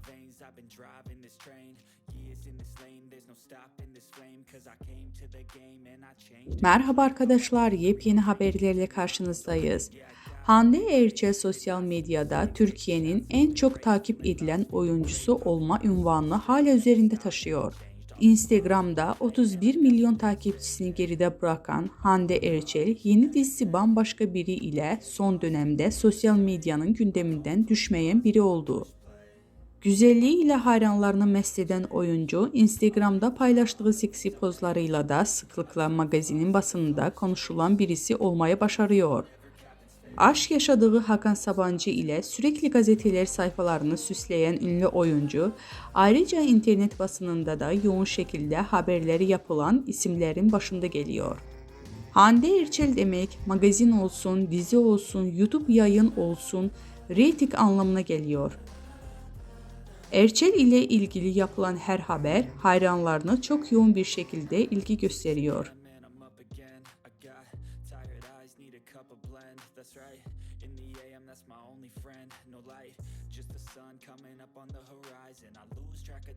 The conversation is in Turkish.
veins, I've been driving this train. Years in this lane, there's no stopping this flame. Cause I came to the game and I changed it. Merhaba arkadaşlar, yepyeni haberlerle karşınızdayız. Hande Erçel sosyal medyada Türkiye'nin en çok takip edilen oyuncusu olma unvanını hala üzerinde taşıyor. Instagram'da 31 milyon takipçisini geride bırakan Hande Erçel, yeni dizisi Bambaşka Biri ile son dönemde sosyal medyanın gündeminden düşmeyen biri oldu. Güzelliğiyle hayranlarını mest eden oyuncu, Instagram'da paylaştığı seksi pozlarıyla da sıklıkla magazinin basınında konuşulan birisi olmaya başarıyor. Aşk yaşadığı Hakan Sabancı ile sürekli gazeteler sayfalarını süsleyen ünlü oyuncu, ayrıca internet basınında da yoğun şekilde haberleri yapılan isimlerin başında geliyor. Hande Erçel demek, magazin olsun, dizi olsun, YouTube yayın olsun, reyting anlamına geliyor. Erçel ile ilgili yapılan her haber hayranlarını çok yoğun bir şekilde ilgi gösteriyor. Man, I'm up again. I got tired eyes, need a cup of blend. That's right. In the AM, that's my only friend. No light, just the sun coming up on the horizon. I lose track of